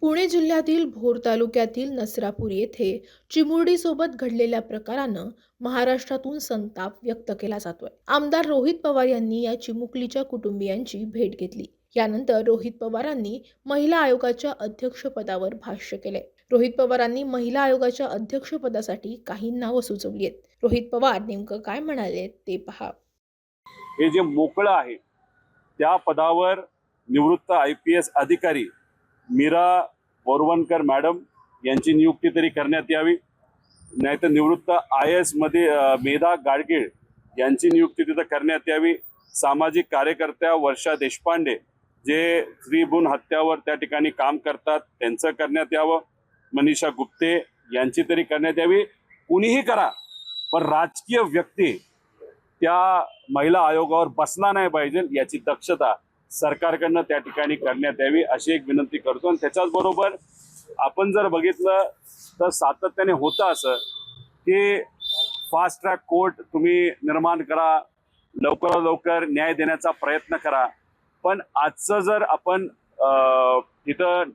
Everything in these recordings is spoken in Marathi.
पुणे जिल्ह्यातील भोर तालुक्यातील नसरापूर येथे चिमुरडीसोबत घडलेल्या प्रकारानं महाराष्ट्रातून संताप व्यक्त केला जातोय। आमदार रोहित पवार यांनी या चिमुकलीच्या कुटुंबियांची भेट घेतली। यानंतर रोहित पवारांनी महिला आयोगाच्या अध्यक्षपदावर भाष्य केले। रोहित पवारांनी महिला आयोगाच्या अध्यक्षपदासाठी काही नावं सुचवली आहेत। रोहित पवार नेमकं काय म्हणाले ते पहा। हे जे मोकळं आहे त्या पदावर निवृत्त IPS अधिकारी मीरा बोरवणकर मॅडम यांची नियुक्ती तरी करण्यात यावी, नाहीतर निवृत्त IAS मध्ये मेधा गाडगीळ यांची नियुक्ती तिथं करण्यात यावी। सामाजिक कार्यकर्त्या वर्षा देशपांडे जे स्त्री भ्रूण हत्यावर त्या ठिकाणी काम करतात त्यांचं करण्यात यावं। मनीषा गुप्ते यांची तरी करण्यात यावी। कुणीही करा, पण राजकीय व्यक्ती त्या महिला आयोगावर बसला नाही पाहिजे याची दक्षता सरकारकडनं त्या ठिकाणी करण्यात यावी अशी एक विनंती करतो। आणि त्याच्याच बरोबर आपण जर बघितलं तर सातत्याने होतं असं की फास्ट ट्रॅक कोर्ट तुम्ही निर्माण करा, लवकरात लवकर न्याय देण्याचा प्रयत्न करा, पण आजचं जर आपण तिथं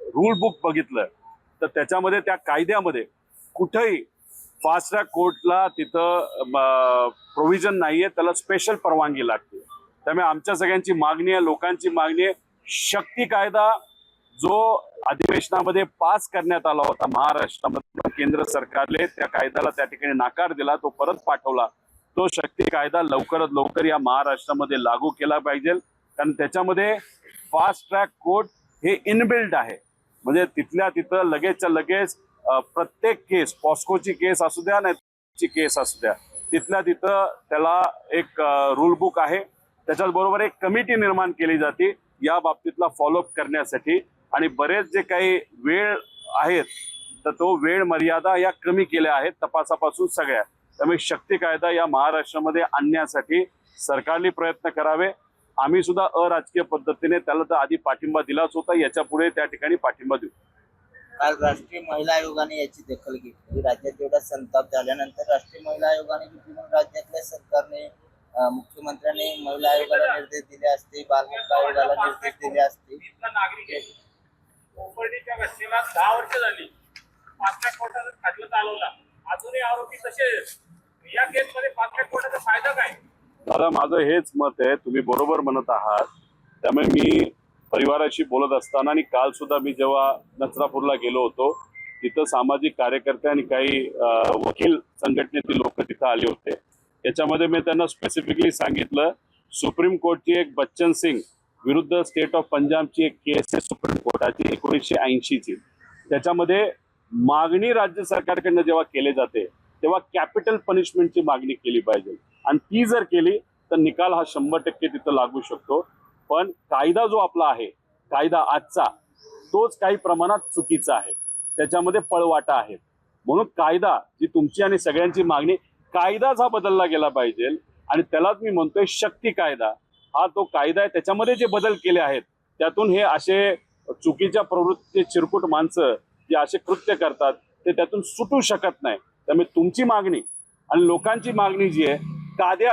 रूल बुक बघितलं तर त्याच्यामध्ये त्या कायद्यामध्ये कुठेही फास्ट ट्रॅक कोर्टला तिथं प्रोव्हिजन नाहीये, त्याला स्पेशल परवानगी लागते। त्यामुळे आमच्या सगळ्यांची मागणी आहे, लोकांची मागणी आहे, शक्ती कायदा जो अधिवेशनामध्ये पास करण्यात आला होता महाराष्ट्रामध्ये, केंद्र सरकारने त्या कायद्याला त्या ठिकाणी नकार दिला, तो परत पाठवला। तो शक्ती कायदा लवकरात लवकर या महाराष्ट्रामध्ये लागू केला पाहिजे, कारण त्याच्यामध्ये फास्ट ट्रॅक कोर्ट हे इनबिल्ट आहे। म्हणजे तिथल्या तिथं लगेचच्या लगेच प्रत्येक केस, पॉस्कोची केस असू द्या नाही केस असू द्या, तिथल्या तिथं त्याला एक रूल बुक आहे। त्याच्याच बरोबर एक कमिटी निर्माण केली जाते या बाबतीतला फॉलोअप करण्यासाठी, आणि बरेच जे काही वेळ आहेत तर तो वेळ मर्यादा या कमी केल्या आहेत तपासापासून सगळ्या। त्यामुळे शक्ती कायदा या महाराष्ट्रामध्ये आणण्यासाठी सरकारने प्रयत्न करावे। आम्ही सुद्धा अराजकीय पद्धतीने त्याला तर आधी पाठिंबा दिलाच होता, याच्या पुढे त्या ठिकाणी पाठिंबा देऊ। काल राष्ट्रीय महिला आयोगाने याची दखल घेतली। राज्यात एवढा संताप झाल्यानंतर राष्ट्रीय महिला आयोगाने घेतली म्हणून राज्यातल्या सरकारने मुख्यमंत्र्यांनी महिला आयोगाला निर्देश दिले असते, बालहक्क आयोगाला निर्देश दिले असते। कोपर्डीच्या घटनेला 10 वर्ष झाली, पाचव्या कोर्टाने खटला चालवला, अजूनही आरोपी तसेच। या केसमध्ये पाचव्या कोर्टाचा फायदा काय? दादा, माझं हेच मत आहे, तुम्ही बरोबर म्हणत आहात। त्यामुळे मी परिवाराशी बोलत असताना आणि काल सुद्धा मी जेव्हा नसरापूरला गेलो होतो तिथं सामाजिक कार्यकर्ते आणि काही वकील संघटनेतील लोक तिथं आले होते। याच्यामध्ये मी त्यांना स्पेसिफिकली सांगितलं, सुप्रीम कोर्टची एक बच्चन सिंग विरुद्ध स्टेट ऑफ पंजाबची एक केस आहे सुप्रीम कोर्टाची 1980 ची, त्याच्यामध्ये मागणी राज्य सरकारकडनं जेव्हा केले जाते तेव्हा कॅपिटल पनिशमेंटची मागणी केली पाहिजे, आणि ती जर केली तर निकाल हा 100% तिथं लागू शकतो। पण कायदा जो आपला आहे, कायदा आजचा, तोच काही प्रमाणात चुकीचा आहे, त्याच्यामध्ये पळवाटा आहे। म्हणून कायदा जी तुमची आणि सगळ्यांची मागणी, कायदाच हा बदलला गेला पाहिजे, आणि त्यालाच मी म्हणतोय शक्ती कायदा हा तो कायदा आहे। त्याच्यामध्ये जे बदल केले आहेत त्यातून हे असे चुकीच्या प्रवृत्तीचे चिरकुट माणसं जे असे कृत्य करतात ते त्यातून सुटू शकत नाही। त्यामुळे तुमची मागणी आणि लोकांची मागणी जी आहे,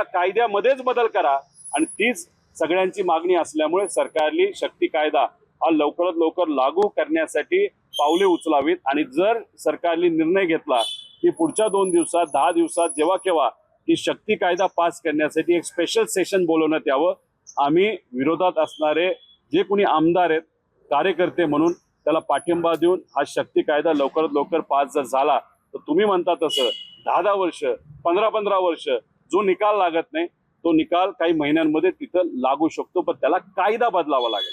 कायद्यामध्येच बदल करा, आणि तीच सगळ्यांची मागणी असल्यामुळे सरकारने शक्ती कायदा हा लवकरात लवकर लागू करण्यासाठी पावले उचलावीत। आणि जर सरकारने निर्णय घेतला की पुढच्या 2 दिवसात 10 दिवसात जेव्हा केव्हा की शक्ती कायदा पास करण्यासाठी एक स्पेशल सेशन बोलवण्यात यावं, आम्ही विरोधात असणारे जे कोणी आमदार आहेत, कार्यकर्ते म्हणून त्याला पाठिंबा देऊन हा शक्ती कायदा लवकरात लवकर पास जर झाला तर तुम्ही म्हणता तसं 10-10 वर्ष 15-15 वर्ष जो निकाल लागत नाही तो निकाल काही महिन्यांमध्ये तिथं लागू शकतो, पण त्याला कायदा बदलावा लागेल।